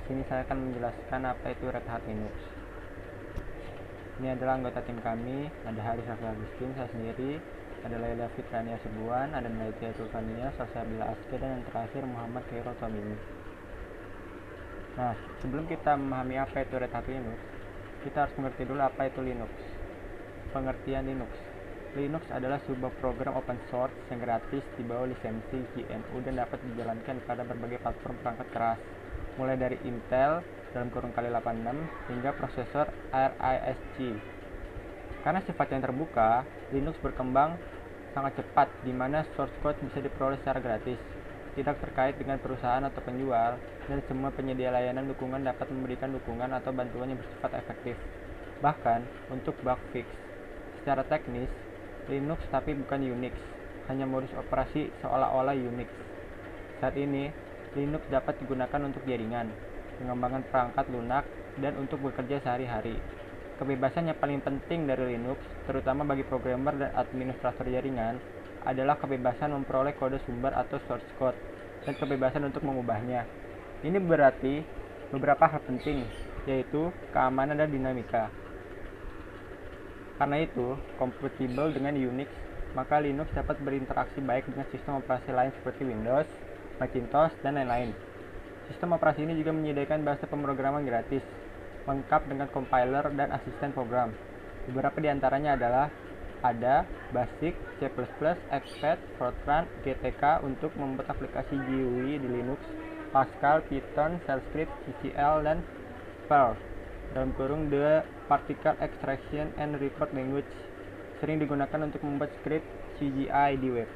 sini saya akan menjelaskan apa itu Red Hat Linux. Ini adalah anggota tim kami, ada Haris Raffi Agustin, saya sendiri, ada Laila Fitrania Sebuan, ada Nadia Tulfania, Sosabila Aske, dan yang terakhir Muhammad Khairul Tomimi. Nah, sebelum kita memahami apa itu Red Hat Linux, kita harus mengerti dulu apa itu Linux. Pengertian Linux. Linux adalah sebuah program open source yang gratis di bawah lisensi GNU dan dapat dijalankan pada berbagai platform perangkat keras, mulai dari Intel ×86 hingga prosesor RISC. Karena sifatnya yang terbuka, Linux berkembang sangat cepat di mana source code bisa diperoleh secara gratis, tidak terkait dengan perusahaan atau penjual, dan semua penyedia layanan dukungan dapat memberikan dukungan atau bantuan yang bersifat efektif. Bahkan untuk bug fix. Secara teknis, Linux tapi bukan Unix, hanya modus operasi seolah-olah Unix. Saat ini, Linux dapat digunakan untuk jaringan, pengembangan perangkat lunak, dan untuk bekerja sehari-hari. Kebebasan yang paling penting dari Linux, terutama bagi programmer dan administrator jaringan, adalah kebebasan memperoleh kode sumber atau source code, dan kebebasan untuk mengubahnya. Ini berarti beberapa hal penting, yaitu keamanan dan dinamika. Karena itu, kompatibel dengan Unix, maka Linux dapat berinteraksi baik dengan sistem operasi lain seperti Windows, Macintosh, dan lain-lain. Sistem operasi ini juga menyediakan bahasa pemrograman gratis, lengkap dengan compiler dan asisten program. Beberapa di antaranya adalah ada Basic, C++, Xpath, Fortran, GTK untuk membuat aplikasi GUI di Linux, Pascal, Python, Shell Script, CCL, dan Perl (The Particle Extraction and Record Language) sering digunakan untuk membuat script CGI di web.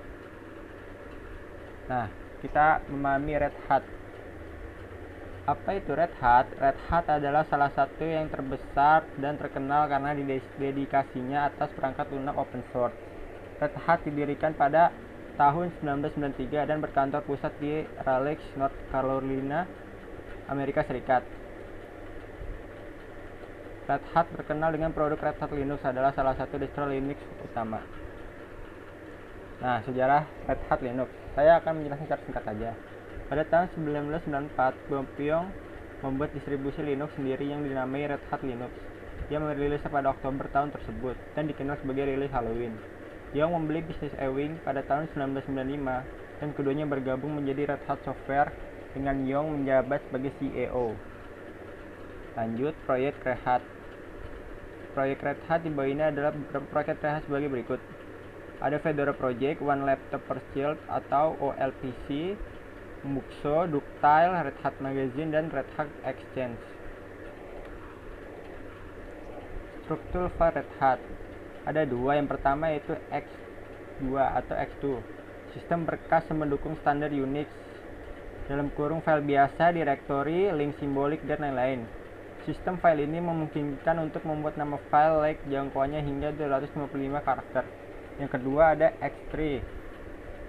Nah, kita memahami Red Hat. Apa itu Red Hat? Red Hat adalah salah satu yang terbesar dan terkenal karena dedikasinya atas perangkat lunak open source. Red Hat didirikan pada tahun 1993 dan berkantor pusat di Raleigh, North Carolina, Amerika Serikat. Red Hat terkenal dengan produk Red Hat Linux adalah salah satu distro Linux utama. Nah, sejarah Red Hat Linux. Saya akan menjelaskan secara singkat saja. Pada tahun 1994, Byeong membuat distribusi Linux sendiri yang dinamai Red Hat Linux. Dia merilisnya pada Oktober tahun tersebut dan dikenal sebagai rilis Halloween. Young membeli bisnis Ewing pada tahun 1995 dan keduanya bergabung menjadi Red Hat Software dengan Young menjabat sebagai CEO. Lanjut, proyek Red Hat. Proyek Red Hat di bawah ini adalah beberapa proyek Red Hat sebagai berikut. Ada Fedora Project, One Laptop Per Child atau OLPC, Muxo, Ductile, Red Hat Magazine, dan Red Hat Exchange. Struktur file Red Hat ada dua. Yang pertama yaitu X2 atau X2, sistem berkas yang mendukung standar Unix, file biasa, direktori, link simbolik, dan lain-lain. Sistem file ini memungkinkan untuk membuat nama file like jangkauannya hingga 255 karakter. Yang kedua ada X3,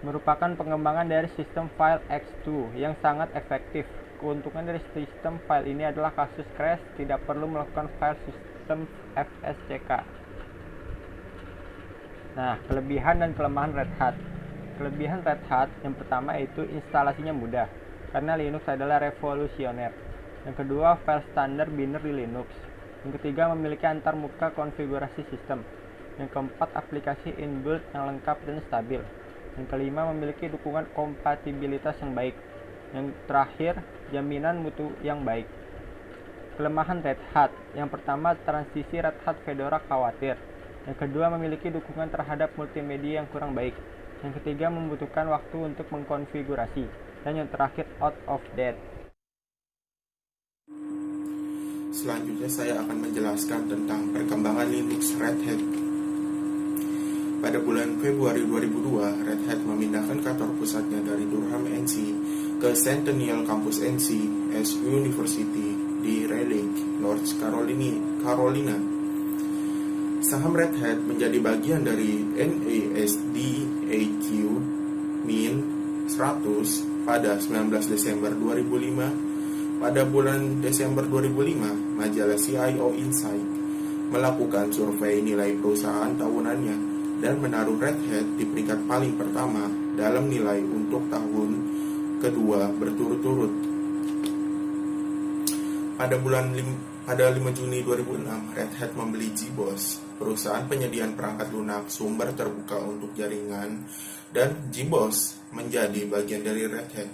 merupakan pengembangan dari sistem file X2 yang sangat efektif. Keuntungan dari sistem file ini adalah kasus crash tidak perlu melakukan file sistem FSCK. Nah, kelebihan dan kelemahan Red Hat. Kelebihan Red Hat yang pertama yaitu instalasinya mudah, karena Linux adalah revolusioner. Yang kedua, file standar biner di Linux. Yang ketiga, memiliki antarmuka konfigurasi sistem. Yang keempat, aplikasi inbuilt yang lengkap dan stabil. Yang kelima, memiliki dukungan kompatibilitas yang baik. Yang terakhir, jaminan mutu yang baik. Kelemahan Red Hat. Yang pertama, transisi Red Hat Fedora khawatir. Yang kedua, memiliki dukungan terhadap multimedia yang kurang baik. Yang ketiga, membutuhkan waktu untuk mengkonfigurasi. Dan yang terakhir, out of date. Selanjutnya saya akan menjelaskan tentang perkembangan Linux Red Hat. Pada bulan Februari 2002, Red Hat memindahkan kantor pusatnya dari Durham, NC ke Centennial Campus NC as University di Raleigh, North Carolina. Saham Red Hat menjadi bagian dari NASDAQ Min 100 pada 19 Desember 2005. Pada bulan Desember 2005, majalah CIO Insight melakukan survei nilai perusahaan tahunannya dan menaruh Red Hat di peringkat paling pertama dalam nilai untuk tahun kedua berturut-turut. Pada 5 Juni 2006, Red Hat membeli JBoss, perusahaan penyediaan perangkat lunak sumber terbuka untuk jaringan, dan JBoss menjadi bagian dari Red Hat.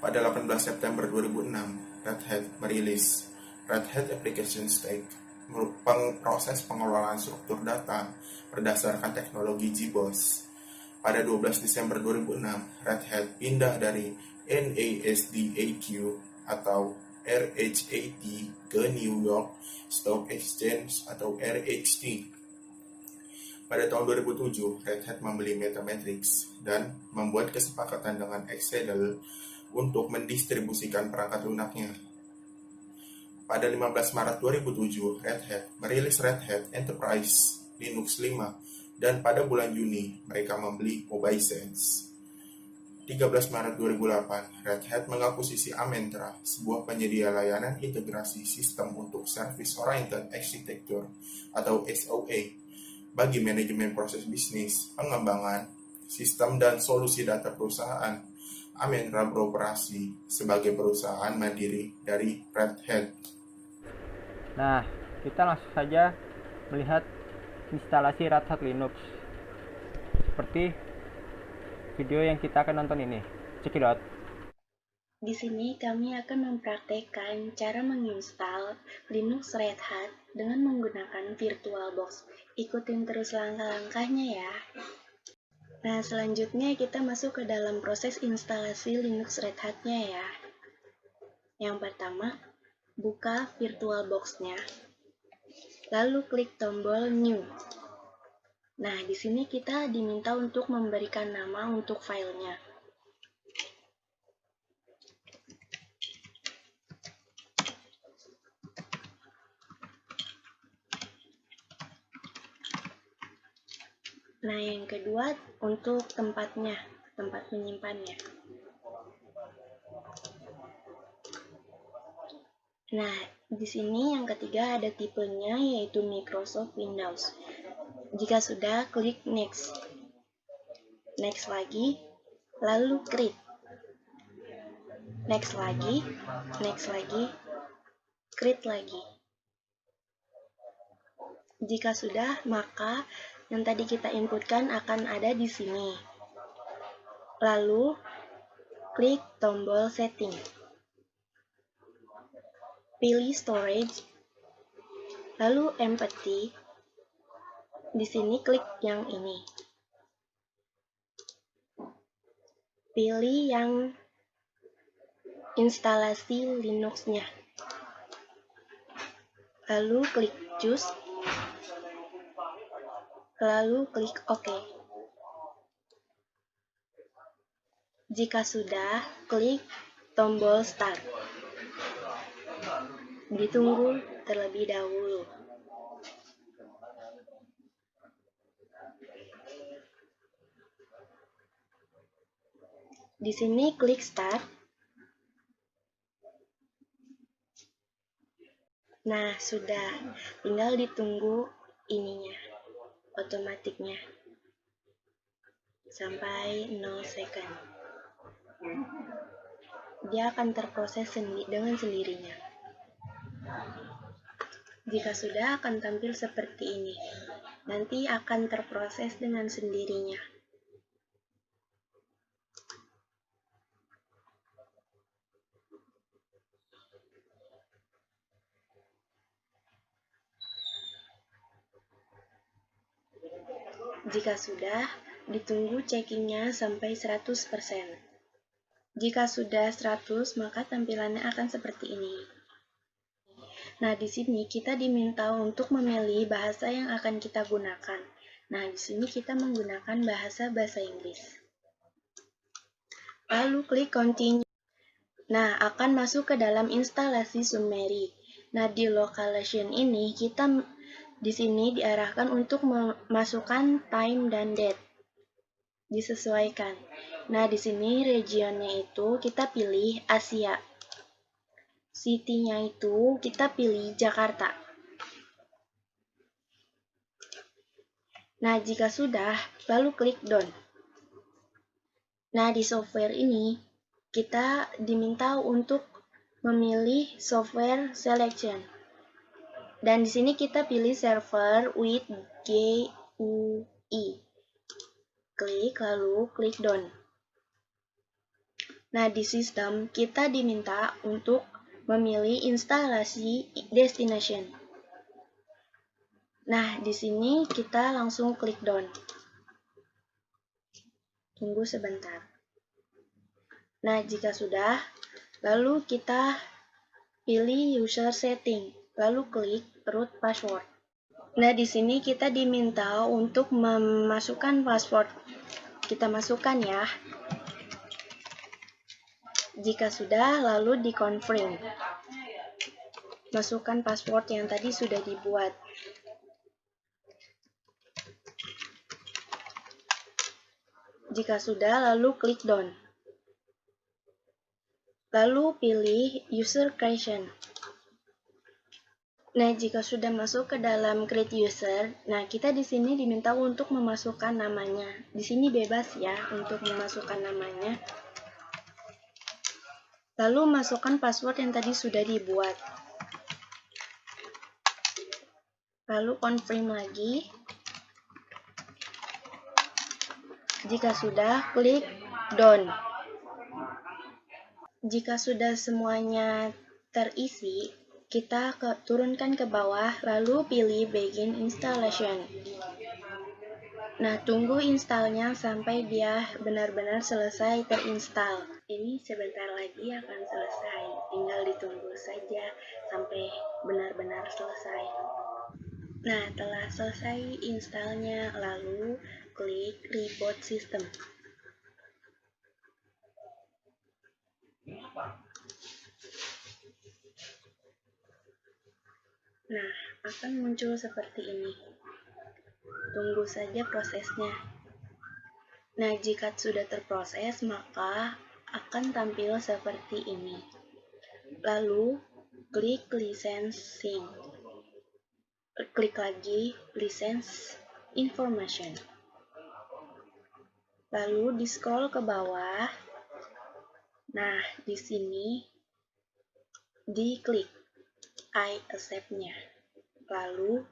Pada 18 September 2006, Red Hat merilis Red Hat Application Stack, proses pengelolaan struktur data berdasarkan teknologi JBoss. Pada 12 Desember 2006, Red Hat pindah dari NASDAQ atau RHAT ke New York Stock Exchange atau RHT. Pada tahun 2007, Red Hat membeli Metamatrix dan membuat kesepakatan dengan Excel untuk mendistribusikan perangkat lunaknya. Pada 15 Maret 2007, Red Hat merilis Red Hat Enterprise Linux 5 dan pada bulan Juni mereka membeli MobiSense. 13 Maret 2008, Red Hat mengakuisisi Amentra, sebuah penyedia layanan integrasi sistem untuk Service Oriented Architecture atau SOA bagi manajemen proses bisnis, pengembangan, sistem dan solusi data perusahaan. Amentra beroperasi sebagai perusahaan mandiri dari Red Hat. Nah, kita langsung saja melihat instalasi Red Hat Linux seperti video yang kita akan nonton ini. Cekidot. Di sini kami akan mempraktekkan cara menginstal Linux Red Hat dengan menggunakan VirtualBox. Ikutin terus langkah-langkahnya ya. Nah, selanjutnya kita masuk ke dalam proses instalasi Linux Red Hat-nya ya. Yang pertama, buka VirtualBox-nya. Lalu klik tombol New. Nah, di sini kita diminta untuk memberikan nama untuk filenya. Nah, yang kedua untuk tempat menyimpannya. Nah, di sini yang ketiga ada tipenya yaitu Microsoft Windows. Jika sudah, klik Next. Next lagi, lalu Create. Next lagi, Create lagi. Jika sudah, maka yang tadi kita inputkan akan ada di sini. Lalu, klik tombol Setting. Pilih Storage, lalu Empty. Di sini klik yang ini. Pilih yang instalasi Linux-nya. Lalu klik Choose. Lalu klik OK. Jika sudah, klik tombol Start. Ditunggu terlebih dahulu. Di sini klik Start. Nah, sudah. Tinggal ditunggu ininya, otomatiknya. Sampai 0 second. Dia akan terproses dengan sendirinya. Jika sudah, akan tampil seperti ini. Nanti akan terproses dengan sendirinya. Jika sudah, ditunggu checkingnya sampai 100%. Jika sudah 100, maka tampilannya akan seperti ini. Nah, di sini kita diminta untuk memilih bahasa yang akan kita gunakan. Nah, di sini kita menggunakan bahasa Inggris. Lalu klik Continue. Nah, akan masuk ke dalam instalasi summary. Nah, di localization ini kita di sini diarahkan untuk memasukkan time dan date. Disesuaikan. Nah, di sini regionnya itu kita pilih Asia. City-nya itu kita pilih Jakarta. Nah, jika sudah, lalu klik Done. Nah, di software ini kita diminta untuk memilih software selection. Dan di sini kita pilih server with GUI. Klik, lalu klik done. Nah, di sistem kita diminta untuk memilih instalasi destination. Nah, di sini kita langsung klik done. Tunggu sebentar. Nah, jika sudah, lalu kita pilih user setting, lalu klik root password. Nah, di sini kita diminta untuk memasukkan password. Kita masukkan ya. Jika sudah, lalu di-confirm. Masukkan password yang tadi sudah dibuat. Jika sudah, lalu klik done. Lalu pilih user creation. Nah, jika sudah masuk ke dalam create user, nah kita di sini diminta untuk memasukkan namanya. Di sini bebas ya untuk memasukkan namanya. Lalu masukkan password yang tadi sudah dibuat. Lalu confirm lagi. Jika sudah, klik done. Jika sudah semuanya terisi, kita turunkan ke bawah, lalu pilih begin installation. Nah, tunggu installnya sampai dia benar-benar selesai terinstall. Ini sebentar lagi akan selesai, tinggal ditunggu saja sampai benar-benar selesai. Nah, telah selesai installnya, lalu klik reboot system. Nah, akan muncul seperti ini. Tunggu saja prosesnya. Nah, jika sudah terproses, maka akan tampil seperti ini. Lalu, klik licensing. Klik lagi license information. Lalu di-scroll ke bawah. Nah, di sini diklik I accept-nya. Lalu,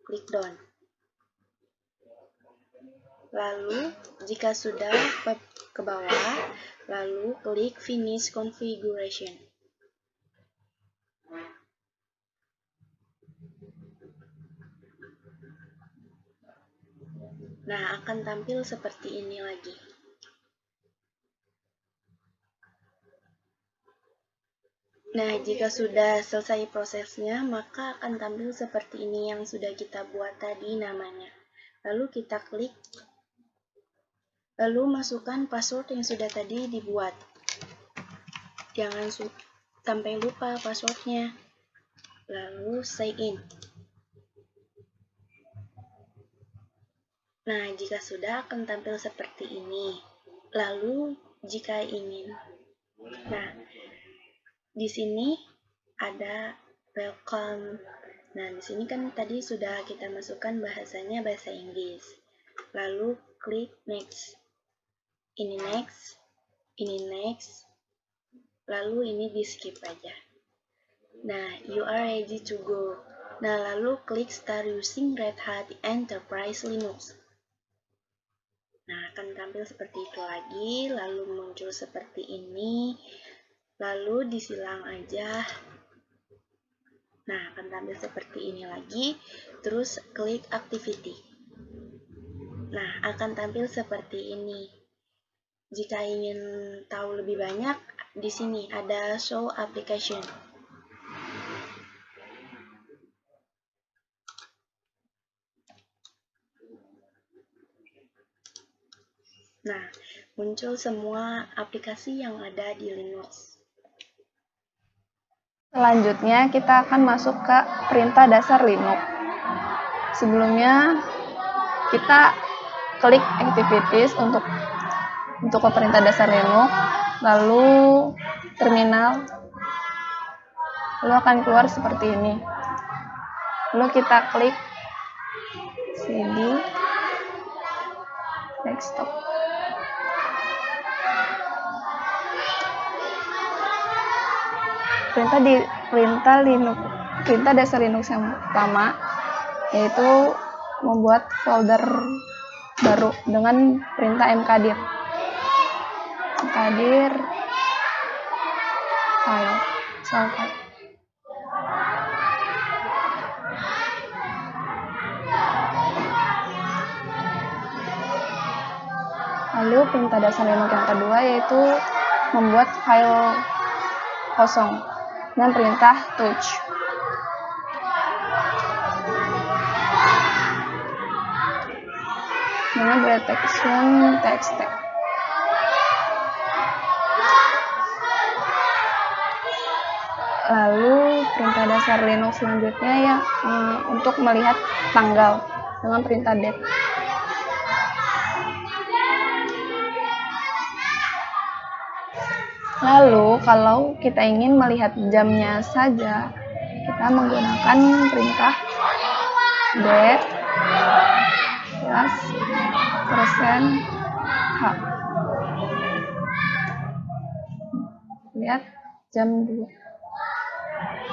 klik done. Lalu, jika sudah ke bawah, lalu klik Finish Configuration. Nah, akan tampil seperti ini lagi. Nah, jika sudah selesai prosesnya, maka akan tampil seperti ini yang sudah kita buat tadi namanya. Lalu kita klik. Lalu masukkan password yang sudah tadi dibuat. Jangan sampai lupa passwordnya. Lalu sign in. Nah, jika sudah akan tampil seperti ini. Lalu jika ingin. Nah, di sini ada welcome. Nah, di sini kan tadi sudah kita masukkan bahasanya bahasa Inggris. Lalu klik next. Ini next, ini next, lalu ini di skip aja. Nah, you are ready to go. Nah, lalu klik start using Red Hat Enterprise Linux. Nah, akan tampil seperti itu lagi, lalu muncul seperti ini, lalu disilang aja. Nah, akan tampil seperti ini lagi, terus klik activity. Nah, akan tampil seperti ini. Jika ingin tahu lebih banyak, di sini ada show application. Nah, muncul semua aplikasi yang ada di Linux. Selanjutnya, kita akan masuk ke perintah dasar Linux. Sebelumnya, kita klik activities untuk ke perintah dasar Linux, lalu terminal, lalu akan keluar seperti ini. Lalu kita klik cd desktop. perintah dasar Linux yang pertama, yaitu membuat folder baru dengan perintah mkdir file. Lalu perintah dasar Linux yang kedua yaitu membuat file kosong dengan perintah touch. Dengan detection txt. Lalu perintah dasar Linux selanjutnya ya untuk melihat tanggal dengan perintah date. Lalu kalau kita ingin melihat jamnya saja, kita menggunakan perintah date plus %h. Lihat jam 2.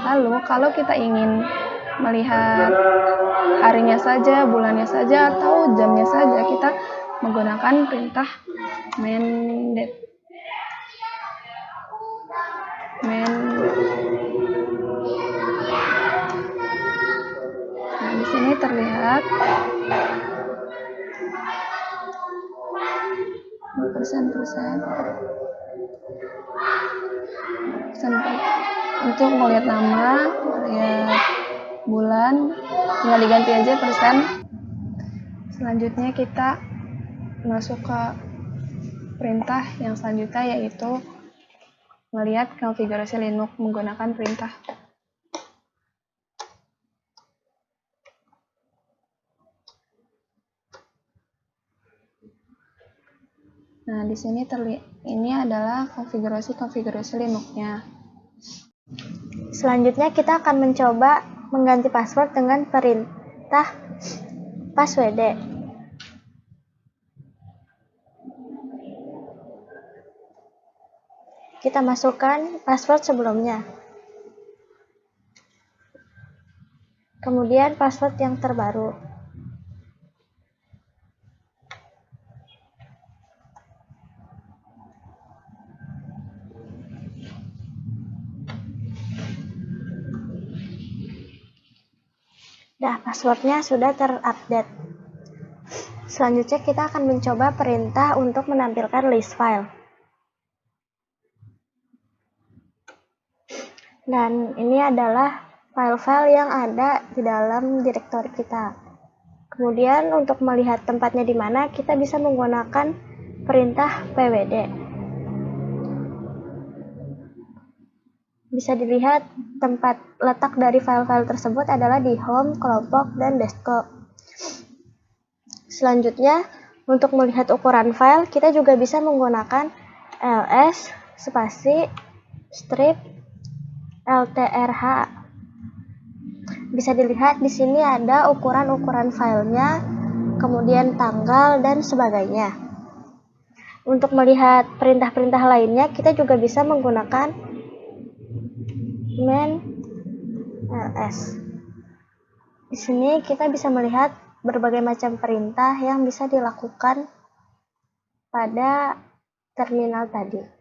Lalu kalau kita ingin melihat harinya saja, bulannya saja, atau jamnya saja, kita menggunakan perintah main.date. Nah, di sini terlihat untuk melihat nama, melihat bulan, tinggal diganti aja persen. Selanjutnya kita masuk ke perintah yang selanjutnya, yaitu melihat konfigurasi Linux menggunakan perintah. Nah, di sini ini adalah konfigurasi Linux-nya. Selanjutnya kita akan mencoba mengganti password dengan perintah passwd. Kita masukkan password sebelumnya. Kemudian password yang terbaru. Nah, passwordnya sudah terupdate. Selanjutnya kita akan mencoba perintah untuk menampilkan list file. Dan ini adalah file-file yang ada di dalam direktori kita. Kemudian untuk melihat tempatnya di mana, kita bisa menggunakan perintah pwd. Bisa dilihat tempat letak dari file-file tersebut adalah di home, kelompok, dan desktop. Selanjutnya, untuk melihat ukuran file, kita juga bisa menggunakan ls spasi strip ltrh. Bisa dilihat di sini ada ukuran-ukuran filenya, kemudian tanggal, dan sebagainya. Untuk melihat perintah-perintah lainnya, kita juga bisa menggunakan main ls. Di sini kita bisa melihat berbagai macam perintah yang bisa dilakukan pada terminal tadi.